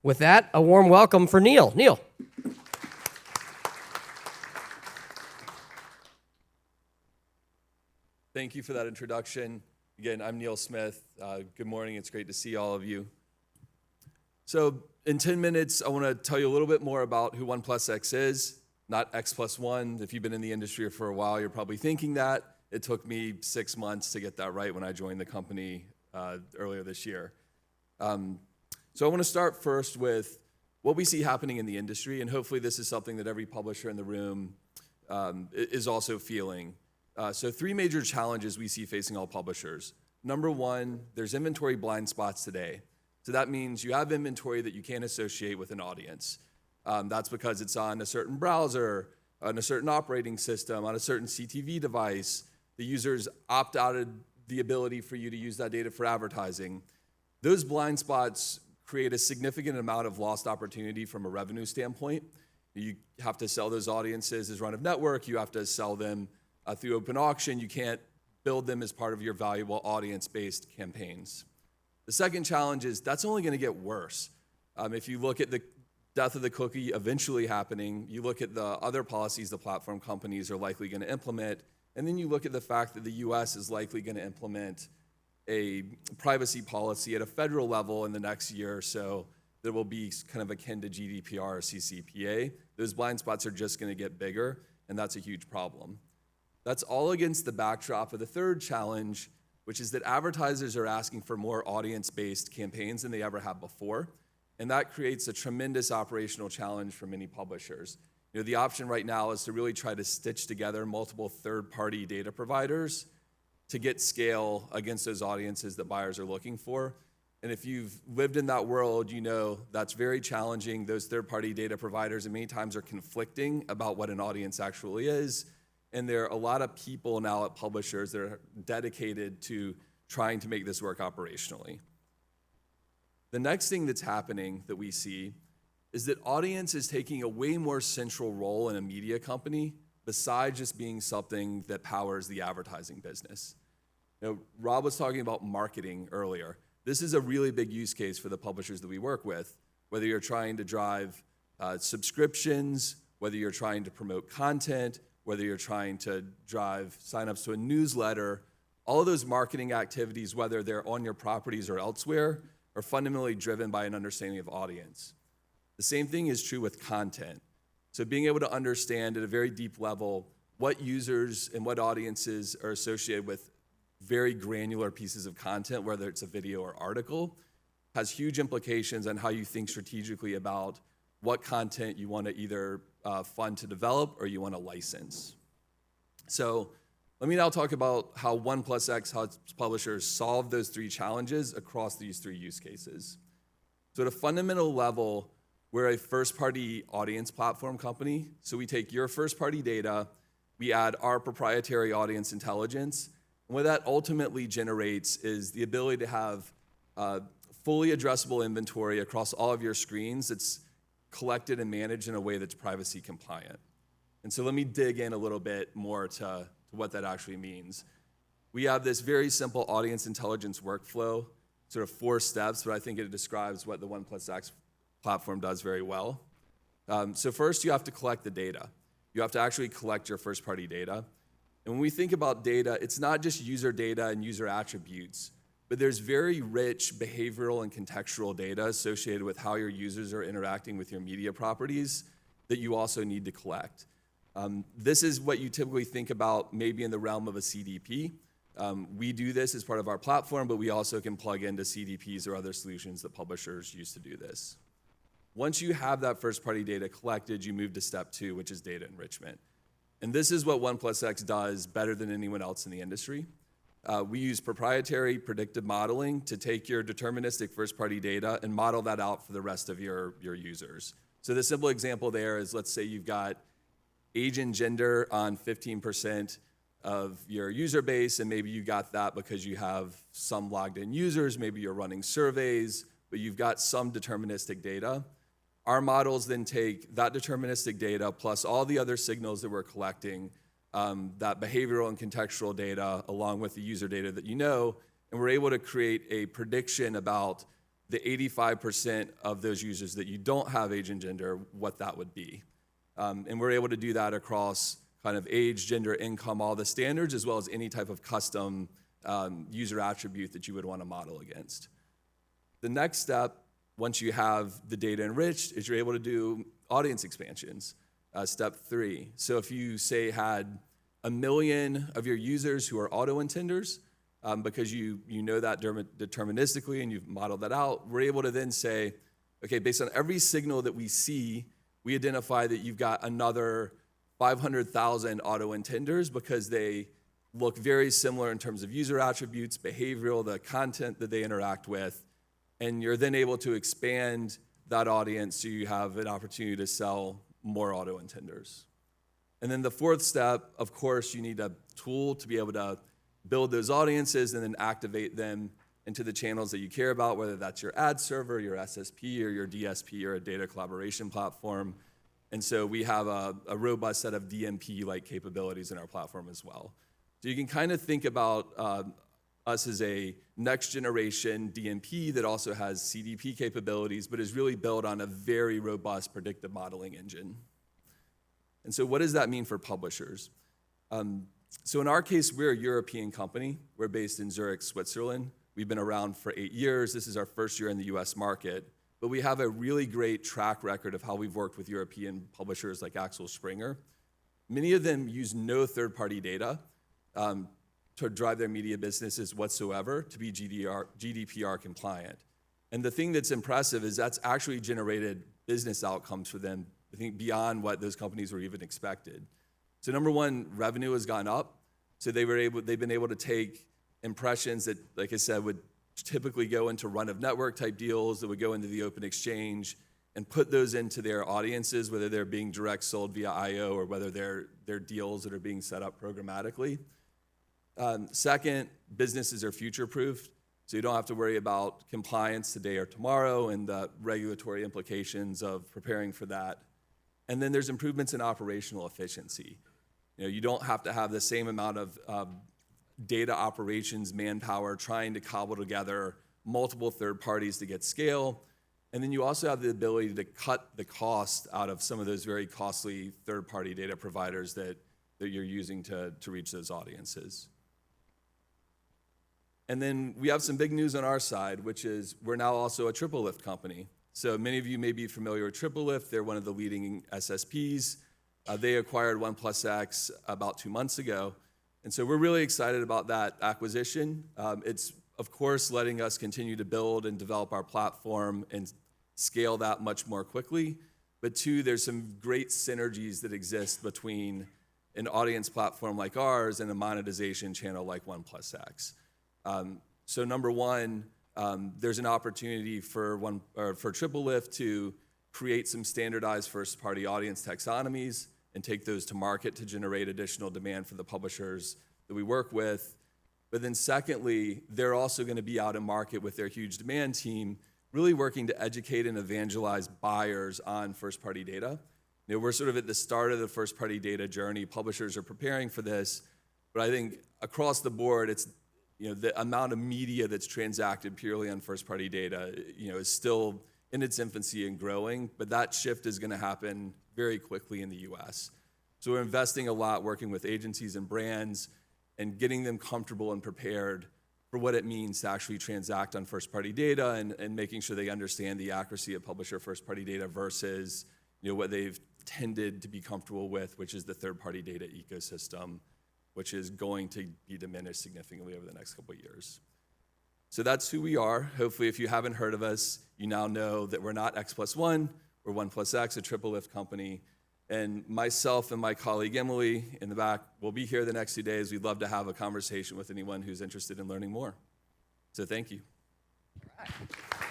With that, a warm welcome for Neil. Neil. Thank you for that introduction. Again, I'm Neil Smith. Good morning. It's great to see all of you. So in 10 minutes, I want to tell you a little bit more about who 1plusX is, not X plus one. If you've been in the industry for a while, you're probably thinking that. It took me 6 months to get that right when I joined the company earlier this year. So I want to start first with what we see happening in the industry, and hopefully this is something that every publisher in the room is also feeling. So 3 major challenges we see facing all publishers. Number 1, there's inventory blind spots today. So that means you have inventory that you can't associate with an audience. That's because it's on a certain browser, on a certain operating system, on a certain CTV device. The users opt out of the ability for you to use that data for advertising. Those blind spots create a significant amount of lost opportunity from a revenue standpoint. You have to sell those audiences as run-of-network. You have to sell them through open auction. You can't build them as part of your valuable audience-based campaigns. The second challenge is that's only going to get worse. If you look at the death of the cookie eventually happening, you look at the other policies the platform companies are likely going to implement, and then you look at the fact that the US is likely going to implement a privacy policy at a federal level in the next year or so that will be kind of akin to GDPR or CCPA. Those blind spots are just going to get bigger, and that's a huge problem. That's all against the backdrop of the third challenge, which is that advertisers are asking for more audience-based campaigns than they ever have before, and that creates a tremendous operational challenge for many publishers. You know, the option right now is to really try to stitch together multiple third-party data providers to get scale against those audiences that buyers are looking for. And if you've lived in that world, you know that's very challenging. Those third-party data providers many times are conflicting about what an audience actually is. And there are a lot of people now at publishers that are dedicated to trying to make this work operationally. The next thing that's happening that we see is that audience is taking a way more central role in a media company besides just being something that powers the advertising business. You know, Rob was talking about marketing earlier. This is a really big use case for the publishers that we work with, whether you're trying to drive subscriptions, whether you're trying to promote content, whether you're trying to drive signups to a newsletter. All of those marketing activities, whether they're on your properties or elsewhere, are fundamentally driven by an understanding of audience. The same thing is true with content. So being able to understand at a very deep level what users and what audiences are associated with very granular pieces of content, whether it's a video or article, has huge implications on how you think strategically about what content you want to either fund to develop or you want to license. So let me now talk about how 1plusX helps publishers solve those 3 challenges across these 3 use cases. So at a fundamental level, we're a first-party audience platform company. So we take your first-party data, we add our proprietary audience intelligence, and what that ultimately generates is the ability to have fully addressable inventory across all of your screens that's collected and managed in a way that's privacy compliant. And so let me dig in a little bit more to what that actually means. We have this very simple audience intelligence workflow, sort of 4 steps, but I think it describes what the 1plusX platform does very well. So first, you have to collect the data. You have to actually collect your first-party data. And when we think about data, it's not just user data and user attributes, but there's very rich behavioral and contextual data associated with how your users are interacting with your media properties that you also need to collect. This is what you typically think about maybe in the realm of a CDP. We do this as part of our platform, but we also can plug into CDPs or other solutions that publishers use to do this. Once you have that first-party data collected, you move to step 2, which is data enrichment. And this is what 1plusX does better than anyone else in the industry. We use proprietary predictive modeling to take your deterministic first-party data and model that out for the rest of your users. So the simple example there is, let's say you've got age and gender on 15% of your user base, and maybe you got that because you have some logged in users, maybe you're running surveys, but you've got some deterministic data. Our models then take that deterministic data plus all the other signals that we're collecting, that behavioral and contextual data along with the user data that you know, and we're able to create a prediction about the 85% of those users that you don't have age and gender, what that would be. And we're able to do that across kind of age, gender, income, all the standards, as well as any type of custom user attribute that you would want to model against. The next step, once you have the data enriched, is you're able to do audience expansions, step 3. So if you, say, had 1 million of your users who are auto intenders, because you know that deterministically and you've modeled that out, we're able to then say, okay, based on every signal that we see, we identify that you've got another 500,000 auto intenders because they look very similar in terms of user attributes, behavioral, the content that they interact with, and you're then able to expand that audience so you have an opportunity to sell more auto intenders. And then the fourth step, of course, you need a tool to be able to build those audiences and then activate them into the channels that you care about, whether that's your ad server, your SSP, or your DSP, or a data collaboration platform. And so we have a robust set of DMP-like capabilities in our platform as well. So you can kind of think about us as a next-generation DMP that also has CDP capabilities, but is really built on a very robust predictive modeling engine. And so what does that mean for publishers? So in our case, we're a European company. We're based in Zurich, Switzerland. We've been around for 8 years. This is our first year in the US market. But we have a really great track record of how we've worked with European publishers like Axel Springer. Many of them use no third-party data to drive their media businesses whatsoever to be GDPR compliant. And the thing that's impressive is that's actually generated business outcomes for them, I think, beyond what those companies were even expected. So number one, revenue has gone up. So they've been able to take impressions that, like I said, would typically go into run-of-network type deals that would go into the open exchange and put those into their audiences, whether they're being direct sold via IO or whether they're deals that are being set up programmatically. Second, businesses are future-proofed, so you don't have to worry about compliance today or tomorrow and the regulatory implications of preparing for that. And then there's improvements in operational efficiency. You don't have to have the same amount of data operations manpower trying to cobble together multiple third parties to get scale. And then you also have the ability to cut the cost out of some of those very costly third-party data providers that you're using to reach those audiences. And then we have some big news on our side, which is we're now also a TripleLIft company. So many of you may be familiar with TripleLIft. They're one of the leading SSPs. They acquired 1plusX about 2 months ago. And so we're really excited about that acquisition. It's, of course, letting us continue to build and develop our platform and scale that much more quickly. But two, there's some great synergies that exist between an audience platform like ours and a monetization channel like 1plusX. So number one, there's an opportunity for TripleLIft to create some standardized first-party audience taxonomies and take those to market to generate additional demand for the publishers that we work with. But then secondly, they're also going to be out in market with their huge demand team, really working to educate and evangelize buyers on first-party data. We're sort of at the start of the first-party data journey. Publishers are preparing for this, but I think across the board, it's the amount of media that's transacted purely on first-party data, is still in its infancy and growing, but that shift is going to happen very quickly in the US. So we're investing a lot working with agencies and brands and getting them comfortable and prepared for what it means to actually transact on first-party data and making sure they understand the accuracy of publisher first-party data versus what they've tended to be comfortable with, which is the third-party data ecosystem, which is going to be diminished significantly over the next couple of years. So that's who we are. Hopefully, if you haven't heard of us, you now know that we're not X+1, we're 1plusX, a TripleLIft company. And myself and my colleague Emily in the back will be here the next 2 days. We'd love to have a conversation with anyone who's interested in learning more. So thank you. All right.